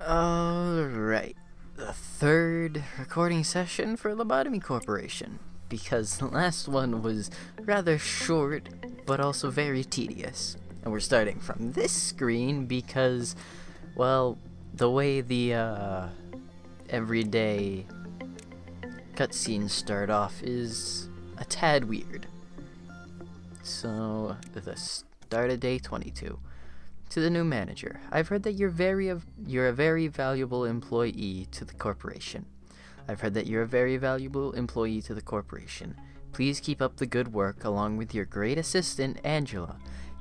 Alright, the third recording session for Lobotomy Corporation, because the last one was rather short, but also very tedious. And we're starting from this screen because, well, the way the everyday cutscenes start off is a tad weird. So, the start of day 22. To the new manager, I've heard that you're a very valuable employee to the corporation. Please keep up the good work along with your great assistant, Angela.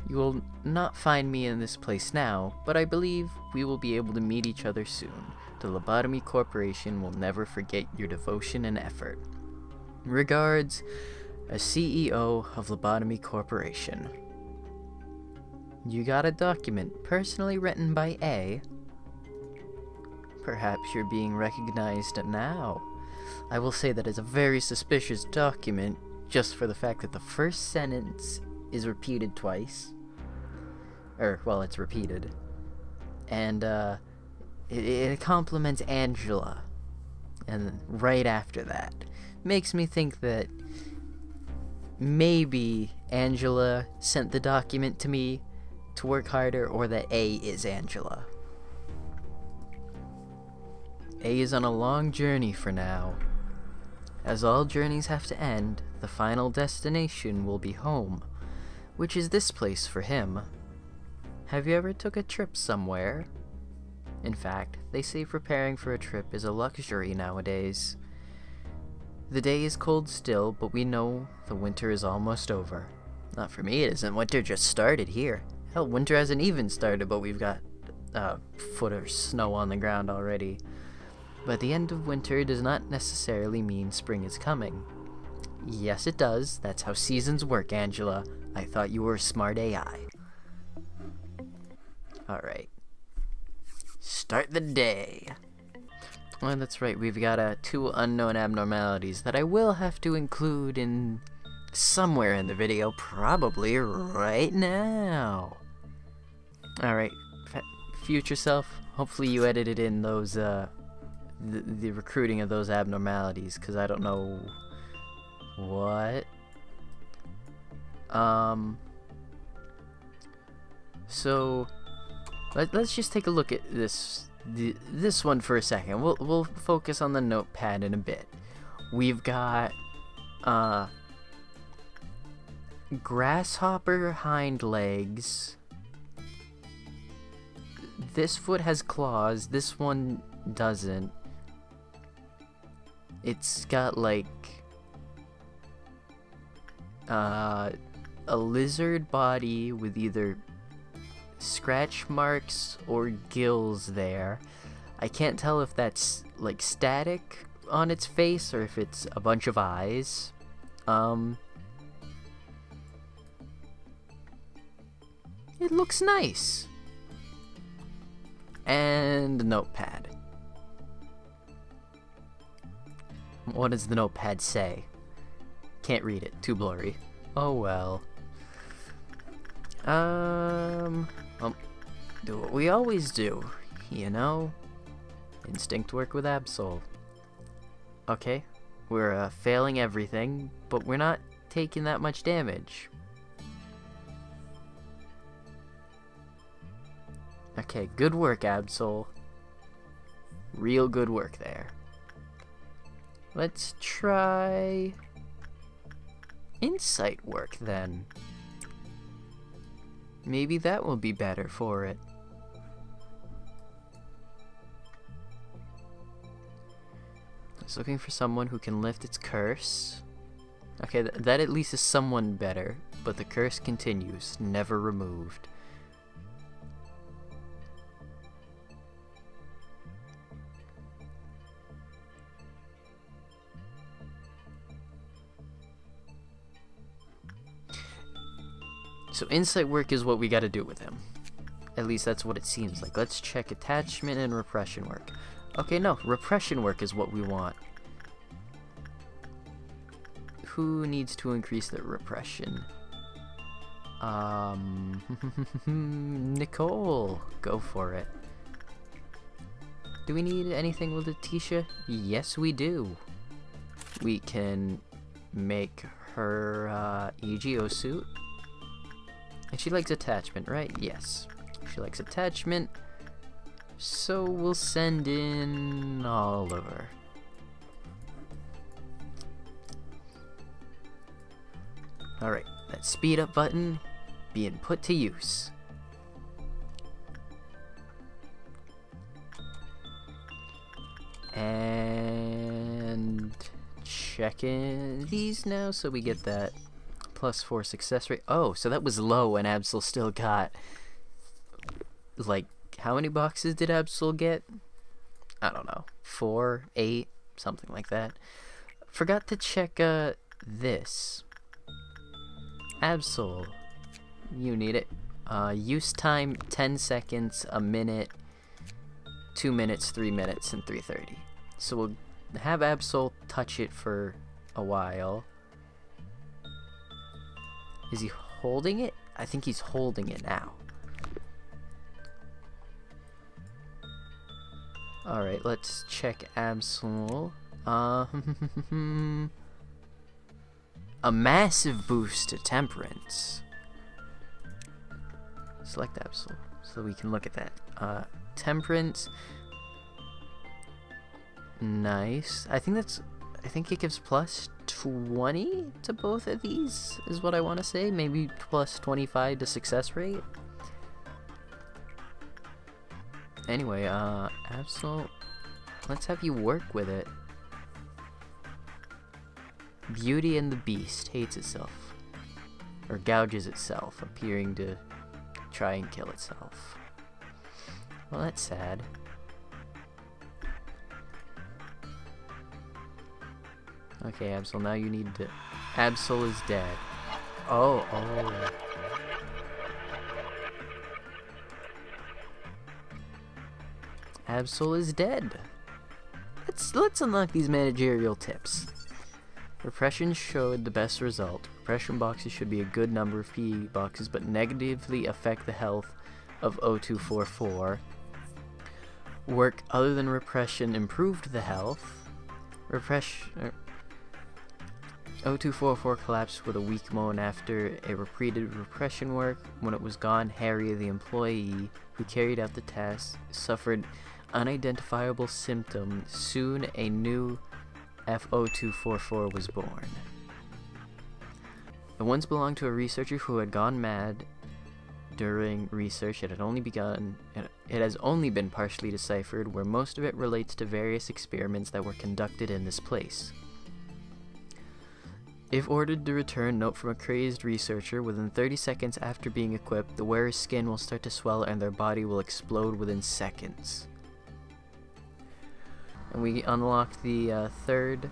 You will not find me in this place now, but I believe we will be able to meet each other soon. The Lobotomy Corporation will never forget your devotion and effort. Regards, a CEO of Lobotomy Corporation. You got a document personally written by A. Perhaps you're being recognized now. I will say that it's a very suspicious document, just for the fact that the first sentence is repeated twice. It's repeated. And, it compliments Angela. And right after that. Makes me think that maybe Angela sent the document to me to work harder, or that A is Angela. A is on a long journey for now. As all journeys have to end, the final destination will be home, which is this place for him. Have you ever took a trip somewhere? In fact, they say preparing for a trip is a luxury nowadays. The day is cold still, but we know the winter is almost over. Not for me, it isn't. Winter just started here. Hell, winter hasn't even started, but we've got a foot of snow on the ground already. But the end of winter does not necessarily mean spring is coming. Yes, it does. That's how seasons work, Angela. I thought you were a smart AI. Alright. Start the day. Well, that's right. We've got two unknown abnormalities that I will have to include in somewhere in the video, probably right now. Alright, future self, hopefully you edited in those, the recruiting of those abnormalities, because I don't know what. So, let's just take a look at this one for a second. We'll focus on the notepad in a bit. We've got, grasshopper hind legs. This foot has claws, this one doesn't. It's got like a lizard body with either scratch marks or gills there. I can't tell if that's like static on its face or if it's a bunch of eyes. It looks nice. And the notepad. What does the notepad say? Can't read it, too blurry. Oh well. Well, do what we always do, you know? Instinct work with Absol. Okay, we're failing everything, but we're not taking that much damage. Okay, good work, Absol. Real good work there. Let's try insight work then. Maybe that will be better for it. It's looking for someone who can lift its curse. Okay, that at least is someone better, but the curse continues, never removed. So insight work is what we gotta do with him. At least that's what it seems like. Let's check attachment and repression work. Okay, no, repression work is what we want. Who needs to increase their repression? Nicole, go for it. Do we need anything with Letitia? Yes, we do. We can make her EGO suit. And she likes attachment, right? Yes. She likes attachment. So we'll send in Oliver. Alright, that speed up button being put to use. And checking these now so we get that +4 success rate. Oh, so that was low and Absol still got, like, how many boxes did Absol get? I don't know, 4, 8, something like that. Forgot to check this. Absol, you need it. Use time 10 seconds, a minute, 2 minutes, 3 minutes, and 3:30. So we'll have Absol touch it for a while. Is he holding it? I think he's holding it now. Alright, let's check Absol. A massive boost to temperance. Select Absol so we can look at that. Temperance. Nice. I think it gives +20 to both of these, is what I want to say. Maybe +25 to success rate. Anyway, Absol, let's have you work with it. Beauty and the Beast hates itself, or gouges itself, appearing to try and kill itself. Well, that's sad. Okay, Absol, now you need to... Absol is dead. Oh. Absol is dead. Let's unlock these managerial tips. Repression showed the best result. Repression boxes should be a good number of PE boxes, but negatively affect the health of 0244. Work other than repression improved the health. 0244 collapsed with a weak moan after a repeated repression work. When it was gone, Harry, the employee who carried out the task, suffered unidentifiable symptoms. Soon a new F0244 was born. The ones belonged to a researcher who had gone mad during research. It has only been partially deciphered, where most of it relates to various experiments that were conducted in this place. If ordered to return, note from a crazed researcher, within 30 seconds after being equipped, the wearer's skin will start to swell and their body will explode within seconds. And we unlocked the third.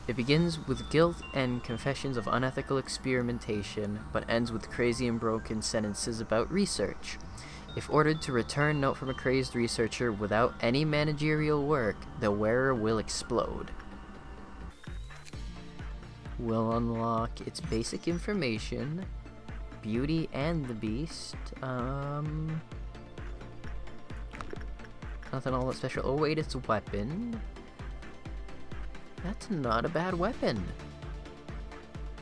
It begins with guilt and confessions of unethical experimentation, but ends with crazy and broken sentences about research. If ordered to return, note from a crazed researcher, without any managerial work, the wearer will explode. We'll unlock its basic information, Beauty and the Beast. Nothing all that special. Oh wait, it's a weapon. That's not a bad weapon.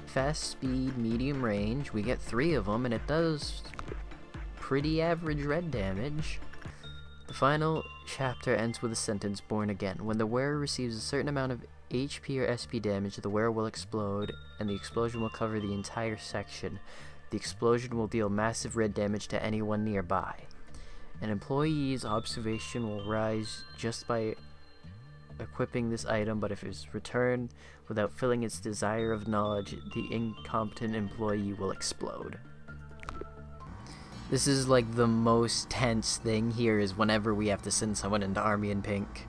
Fast speed, medium range. We get 3 of them, and it does pretty average red damage. The final chapter ends with a sentence, born again. When the wearer receives a certain amount of HP or SP damage, the wearer will explode, and the explosion will cover the entire section. The explosion will deal massive red damage to anyone nearby. An employee's observation will rise just by equipping this item, but if it's returned without filling its desire of knowledge, the incompetent employee will explode. This is like the most tense thing here, is whenever we have to send someone into Army in Pink.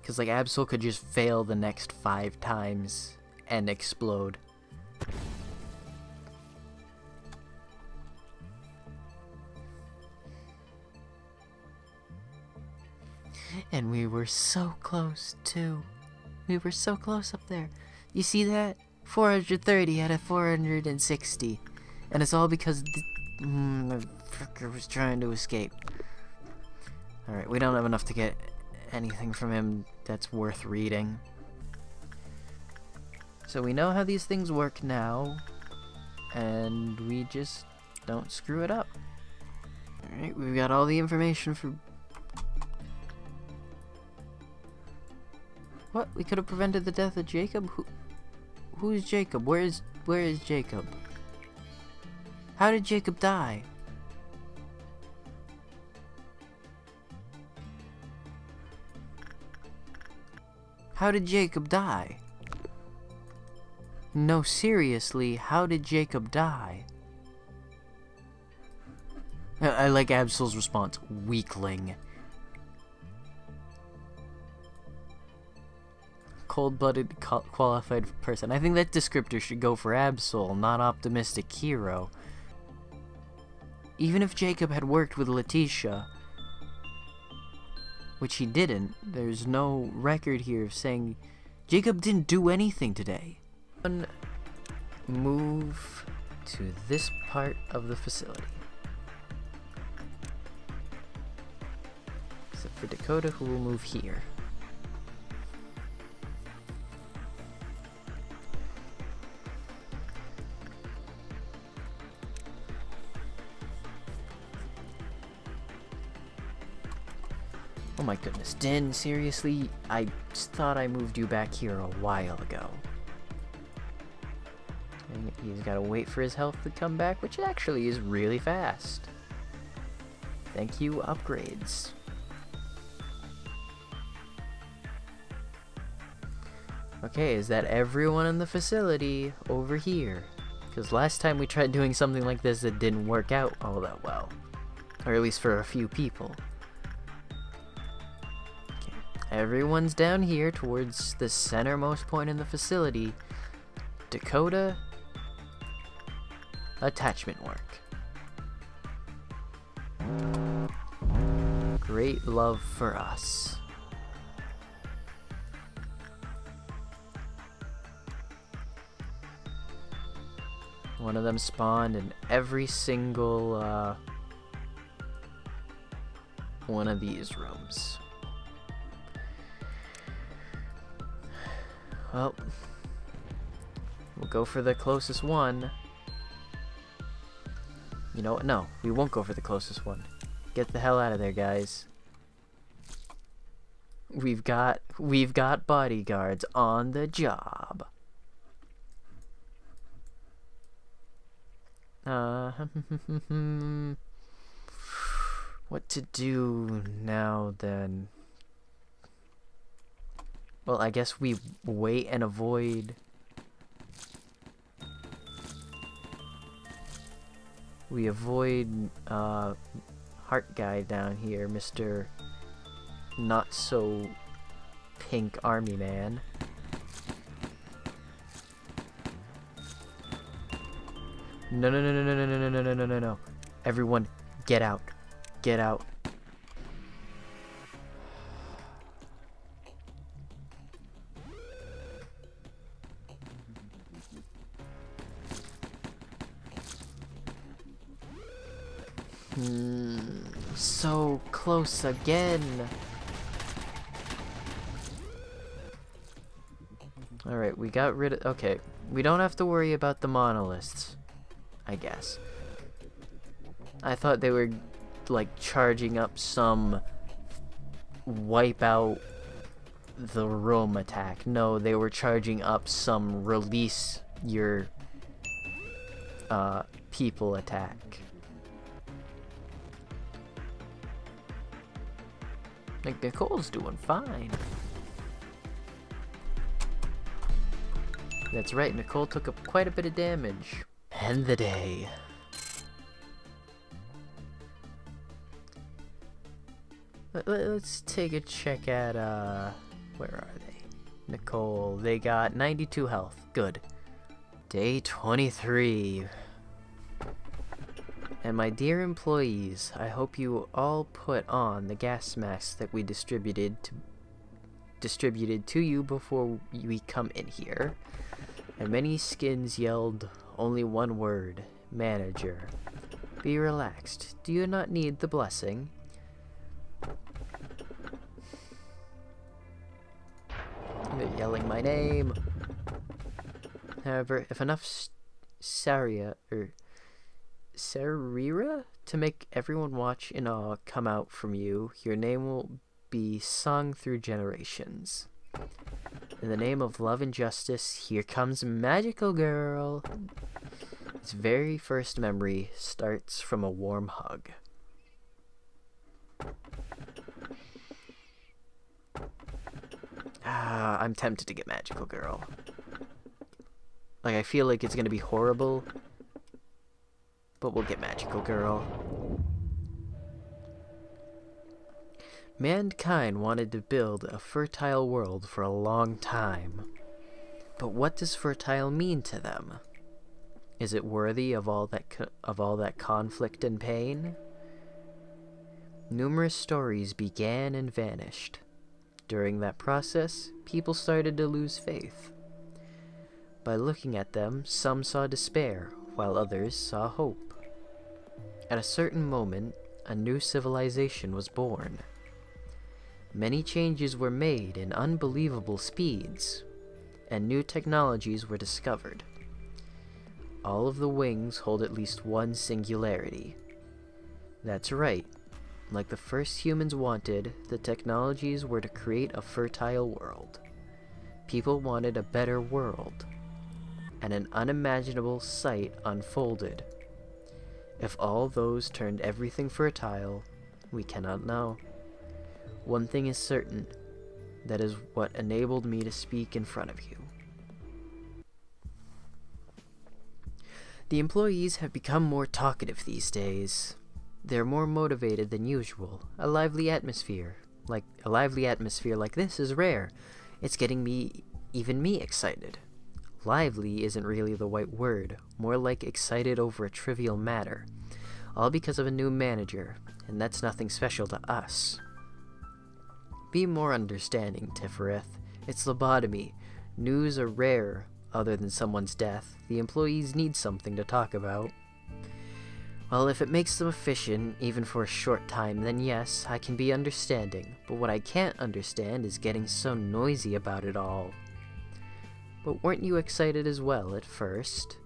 Because like Absol could just fail the next 5 times and explode. And we were so close too. We were so close up there. You see that? 430 out of 460. And it's all because motherfucker was trying to escape. Alright, we don't have enough to get anything from him that's worth reading. So we know how these things work now, and we just don't screw it up. Alright, we've got all the information for... What? We could have prevented the death of Jacob? Who's Jacob? Where is Jacob? How did Jacob die? How did Jacob die? No, seriously, how did Jacob die? I like Absol's response. Weakling. Cold-blooded, qualified person. I think that descriptor should go for Absol, not optimistic hero. Even if Jacob had worked with Letitia, which he didn't, there's no record here of saying Jacob didn't do anything today. Move to this part of the facility. Except for Dakota, who will move here. Oh my goodness, Din, seriously? I thought I moved you back here a while ago. And he's gotta wait for his health to come back, which actually is really fast. Thank you, upgrades. Okay, is that everyone in the facility over here? Because last time we tried doing something like this, it didn't work out all that well. Or at least for a few people. Everyone's down here towards the centermost point in the facility. Dakota, attachment work. Great love for us. One of them spawned in every single one of these rooms. Well, we'll go for the closest one. You know what? No, we won't go for the closest one. Get the hell out of there, guys. We've got bodyguards on the job. What to do now then? Well, I guess we wait and avoid. We avoid Heart Guy down here, Mr. Not So Pink Army Man. No, no, no, no, no, no, no, no, no, no, no, no. Everyone, get out. Get out. So close again. Alright, we got rid of... Okay, we don't have to worry about the monoliths, I guess. I thought they were, like, charging up some wipe out the room attack. No, they were charging up some release your people attack. Like, Nicole's doing fine. That's right, Nicole took up quite a bit of damage. End the day. Let's take a check at, where are they? Nicole, they got 92 health. Good. Day 23. And my dear employees, I hope you all put on the gas masks that we distributed to you before we come in here. And many skins yelled only one word, manager. Be relaxed. Do you not need the blessing? They're yelling my name. However, if enough Sarira to make everyone watch in awe come out from you, your name will be sung through generations. In the name of love and justice, here comes Magical Girl. Its very first memory starts from a warm hug. I'm tempted to get Magical Girl. Like, I feel like it's gonna be horrible, but we'll get Magical Girl. Mankind wanted to build a fertile world for a long time. But what does fertile mean to them? Is it worthy of all that conflict and pain? Numerous stories began and vanished. During that process, people started to lose faith. By looking at them, some saw despair, while others saw hope. At a certain moment, a new civilization was born. Many changes were made in unbelievable speeds, and new technologies were discovered. All of the wings hold at least one singularity. That's right. Like the first humans wanted, the technologies were to create a fertile world. People wanted a better world, and an unimaginable sight unfolded. If all those turned everything fertile, we cannot know. One thing is certain, that is what enabled me to speak in front of you. The employees have become more talkative these days. They're more motivated than usual. A lively atmosphere like this is rare. It's getting even me excited. Lively isn't really the right word, more like excited over a trivial matter. All because of a new manager, and that's nothing special to us. Be more understanding, Tifereth. It's lobotomy. News are rare, other than someone's death. The employees need something to talk about. Well, if it makes them efficient, even for a short time, then yes, I can be understanding. But what I can't understand is getting so noisy about it all. But weren't you excited as well at first?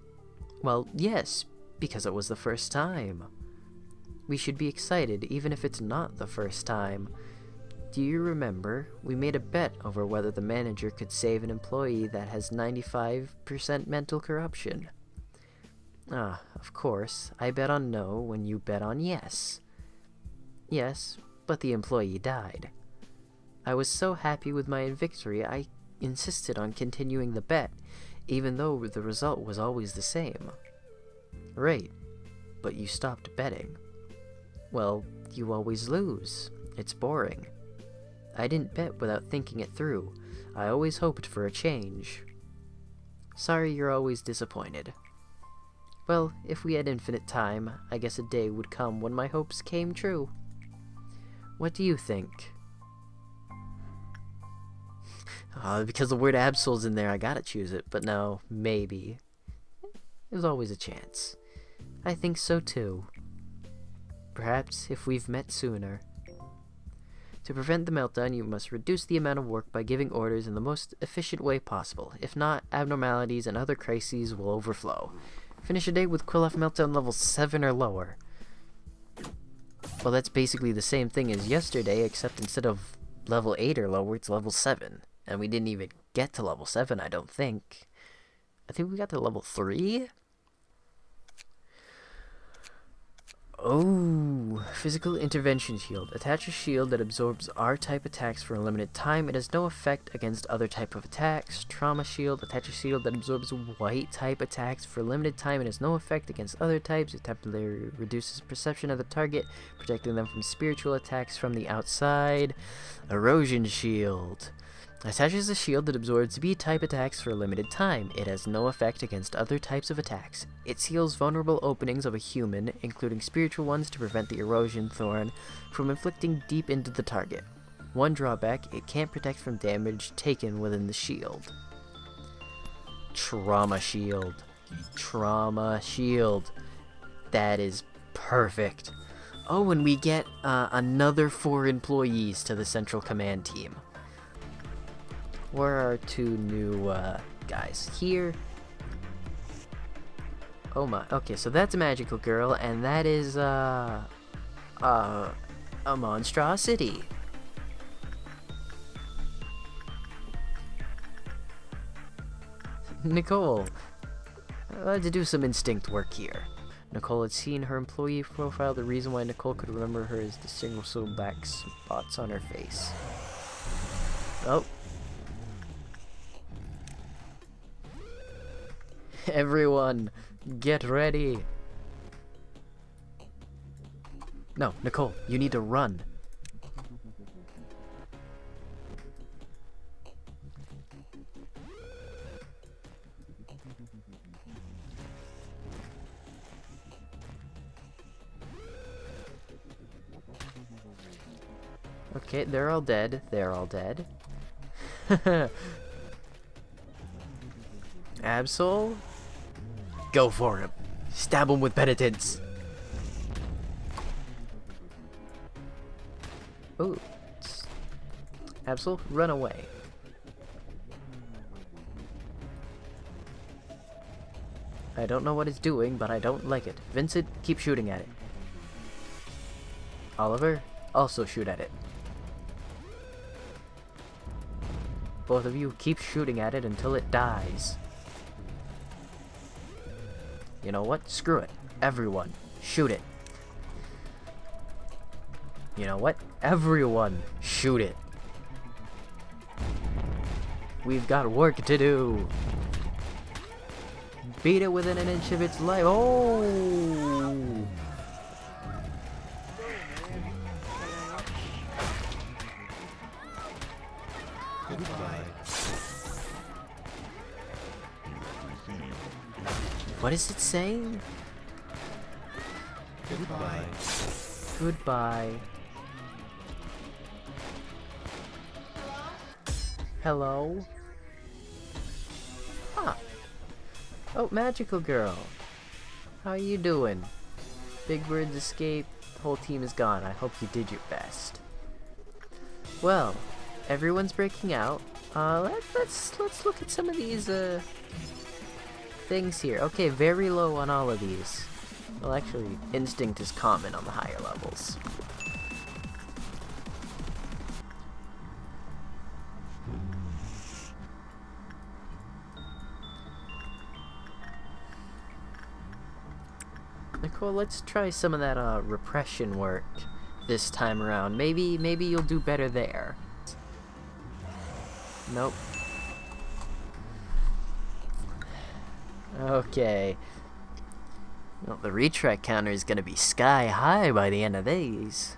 Well, yes, because it was the first time. We should be excited even if it's not the first time. Do you remember? We made a bet over whether the manager could save an employee that has 95% mental corruption. Of course, I bet on no when you bet on yes. Yes, but the employee died. I was so happy with my victory, I insisted on continuing the bet, even though the result was always the same. Right, but you stopped betting. Well, you always lose. It's boring. I didn't bet without thinking it through. I always hoped for a change. Sorry you're always disappointed. Well, if we had infinite time, I guess a day would come when my hopes came true. What do you think? Because the word Absol's in there, I gotta choose it, but no, maybe. There's always a chance. I think so too. Perhaps if we've met sooner. To prevent the meltdown, you must reduce the amount of work by giving orders in the most efficient way possible. If not, abnormalities and other crises will overflow. Finish a day with Quill-Off meltdown level 7 or lower. Well, that's basically the same thing as yesterday, except instead of level 8 or lower, it's level 7. And we didn't even get to level 7, I don't think. I think we got to level 3? Oh, physical intervention shield. Attach a shield that absorbs R-type attacks for a limited time. It has no effect against other type of attacks. Trauma shield. Attach a shield that absorbs white-type attacks for a limited time. It has no effect against other types. It temporarily reduces perception of the target, protecting them from spiritual attacks from the outside. Erosion shield. Attaches a shield that absorbs B-type attacks for a limited time. It has no effect against other types of attacks. It seals vulnerable openings of a human, including spiritual ones, to prevent the erosion thorn from inflicting deep into the target. One drawback, it can't protect from damage taken within the shield. Trauma shield. Trauma shield. That is perfect. Oh, and we get another 4 employees to the Central Command team. Where are our 2 new guys? Here. Oh my. Okay, so that's a magical girl, and that is a monstrosity. Nicole, I had to do some instinct work here. Nicole had seen her employee profile. The reason why Nicole could remember her is the distinguishable black spots on her face. Oh. Everyone, get ready. No, Nicole, you need to run. Okay, they're all dead. They're all dead. Absol? Go for him. Stab him with penitence. Ooh. Absol, run away. I don't know what it's doing, but I don't like it. Vincent, keep shooting at it. Oliver, also shoot at it. Both of you keep shooting at it until it dies. You know what? Screw it. Everyone, shoot it. You know what? Everyone, shoot it. We've got work to do. Beat it within an inch of its life. Oh! What is it saying? Goodbye. Goodbye. Hello? Huh. Oh, magical girl. How are you doing? Big Bird's escaped. The whole team is gone. I hope you did your best. Well, everyone's breaking out. Let's look at some of these things here. Okay, very low on all of these. Well, actually, instinct is common on the higher levels. Nicole, let's try some of that repression work this time around. Maybe you'll do better there. Nope. Okay. Well, the retry counter is gonna be sky high by the end of these.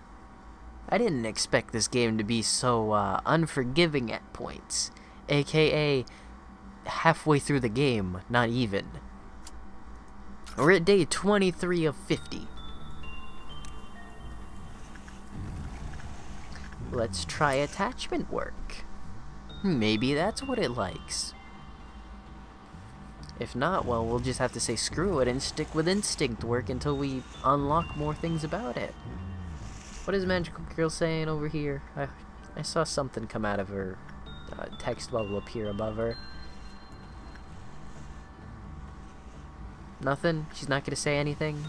I didn't expect this game to be so unforgiving at points, aka halfway through the game, not even. We're at day 23 of 50. Let's try attachment work. Maybe that's what it likes. If not, well, we'll just have to say screw it and stick with instinct work until we unlock more things about it. What is Magical Girl saying over here? I saw something come out of her text bubble appear above her. Nothing? She's not gonna say anything?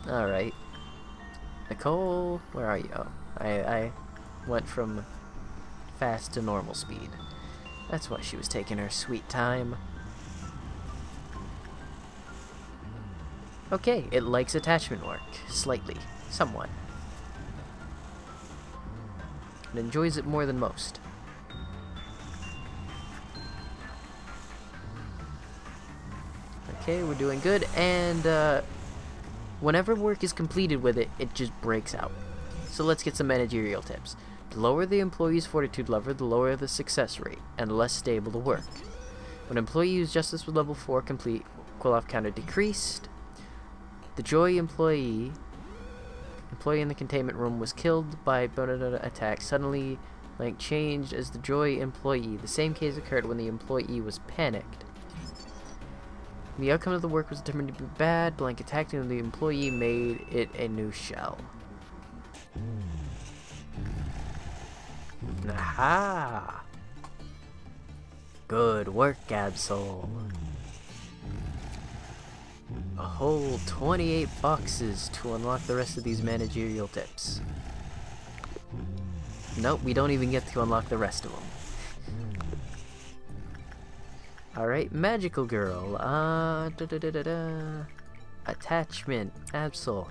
Alright. Nicole, where are you? Oh, I went from fast to normal speed. That's why she was taking her sweet time. Okay, it likes attachment work. Slightly. Somewhat. It enjoys it more than most. Okay, we're doing good, and whenever work is completed with it, it just breaks out. So let's get some managerial tips. The lower the employee's fortitude level, the lower the success rate, and less stable the work. When an employee used justice with level 4 complete, cool-off counter decreased. The joy employee in the containment room was killed by Bonadonna attack. Suddenly, blank changed as the joy employee. The same case occurred when the employee was panicked. The outcome of the work was determined to be bad. Blank attacked and the employee made it a new shell. Aha! Good work, Absol. A whole 28 boxes to unlock the rest of these managerial tips. Nope, we don't even get to unlock the rest of them. Alright, magical girl. Attachment. Absol.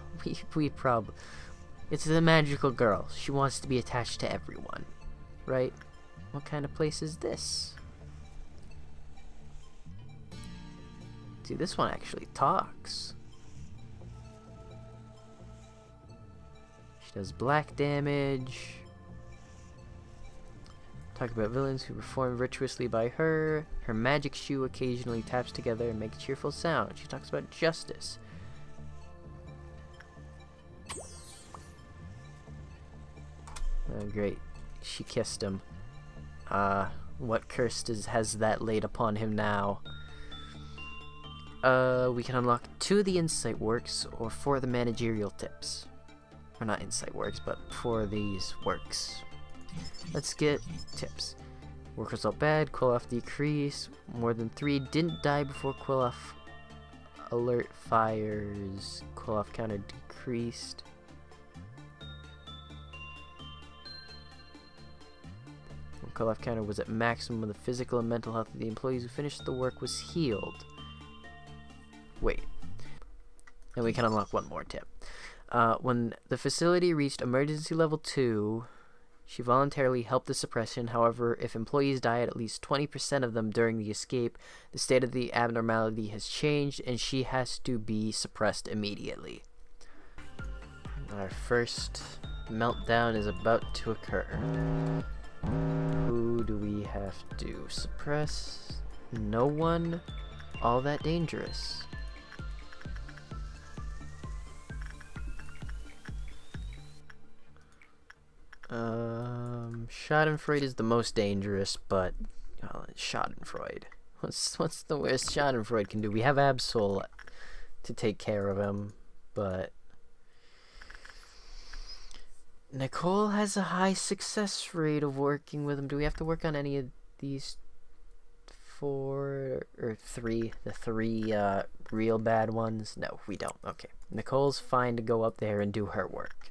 We probably... It's the magical girl. She wants to be attached to everyone. Right? What kind of place is this? See, this one actually talks. She does black damage. Talk about villains who perform virtuously by her. Her magic shoe occasionally taps together and makes a cheerful sound. She talks about justice. Oh, great. She kissed him. What curse has that laid upon him now? We can unlock 2 of the insight works or 4 of the managerial tips. Or not insight works, but 4 of these works. Let's get tips. Work result bad, quill off decrease. More than 3 didn't die before quill off alert fires. Quill off counter decreased. When quill off counter was at maximum when the physical and mental health of the employees who finished the work was healed. Wait. And we can unlock 1 more tip. When the facility reached emergency level 2, she voluntarily helped the suppression. However, if employees die at least 20% of them during the escape, the state of the abnormality has changed and she has to be suppressed immediately. Our first meltdown is about to occur. Who do we have to suppress? No one all that dangerous. Schadenfreude is the most dangerous, but Schadenfreude. What's the worst Schadenfreude can do? We have Absol to take care of him, but Nicole has a high success rate of working with him. Do we have to work on any of these 4 or 3? The 3 real bad ones? No, we don't. Okay. Nicole's fine to go up there and do her work.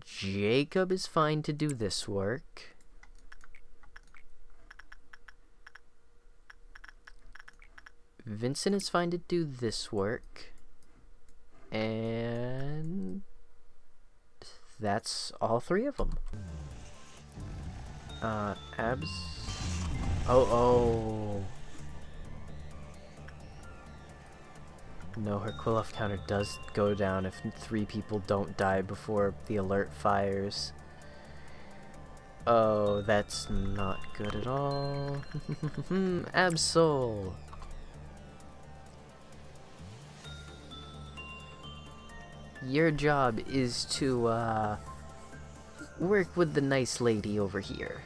Jacob is fine to do this work. Vincent is fine to do this work. And that's all 3 of them. Abs. Oh. No, her quill off counter does go down if 3 people don't die before the alert fires. Oh, that's not good at all. Absol. Your job is to work with the nice lady over here.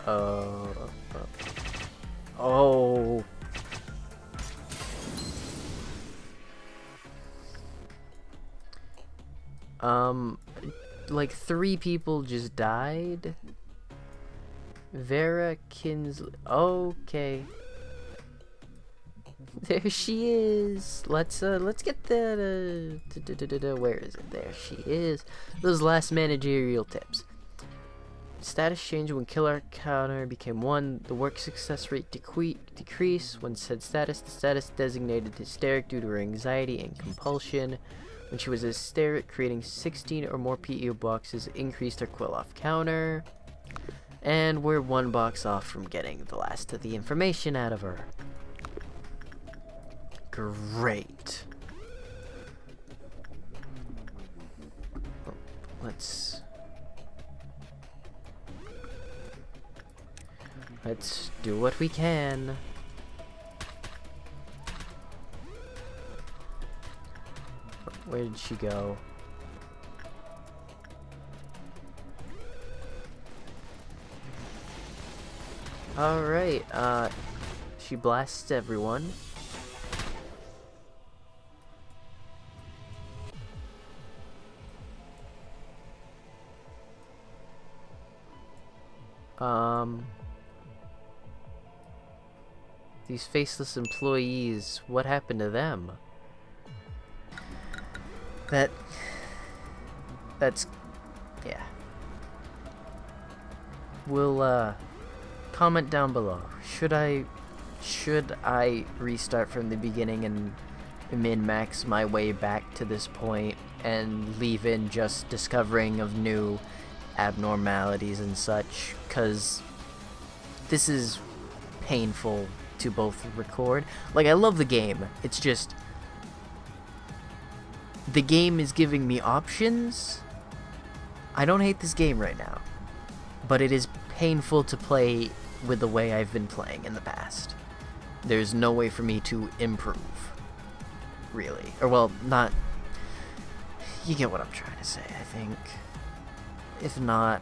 Oh. Like 3 people just died. Vera Kinsley. Okay. There she is. Let's get that. Where is it? There she is. Those last managerial tips. Status change when killer counter became 1. The work success rate decreased when said status. The status designated hysteric due to her anxiety and compulsion. When she was hysteric, creating 16 or more PEO boxes increased her quill off counter. And we're 1 box off from getting the last of the information out of her. Great. Let's... Let's do what we can. Where did she go? Alright, she blasts everyone. These faceless employees, what happened to them? That's, yeah. We'll, comment down below. Should I restart from the beginning and min-max my way back to this point and leave in just discovering of new abnormalities and such? 'Cause this is painful to both record. Like, I love the game. It's just the game is giving me options. I don't hate this game right now, but it is painful to play with the way I've been playing in the past. There's no way for me to improve, really. Or, well, not... You get what I'm trying to say, I think. If not,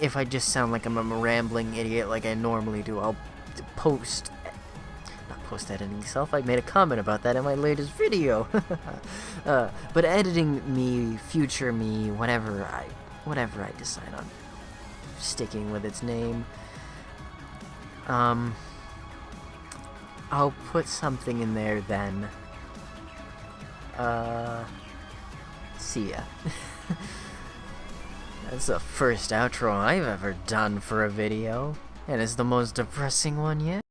if I just sound like I'm a rambling idiot like I normally do, I'll post... Not post-editing self, I made a comment about that in my latest video. But editing me, future me, whatever I decide on sticking with its name, I'll put something in there then. See ya. That's the first outro I've ever done for a video, and it's the most depressing one yet.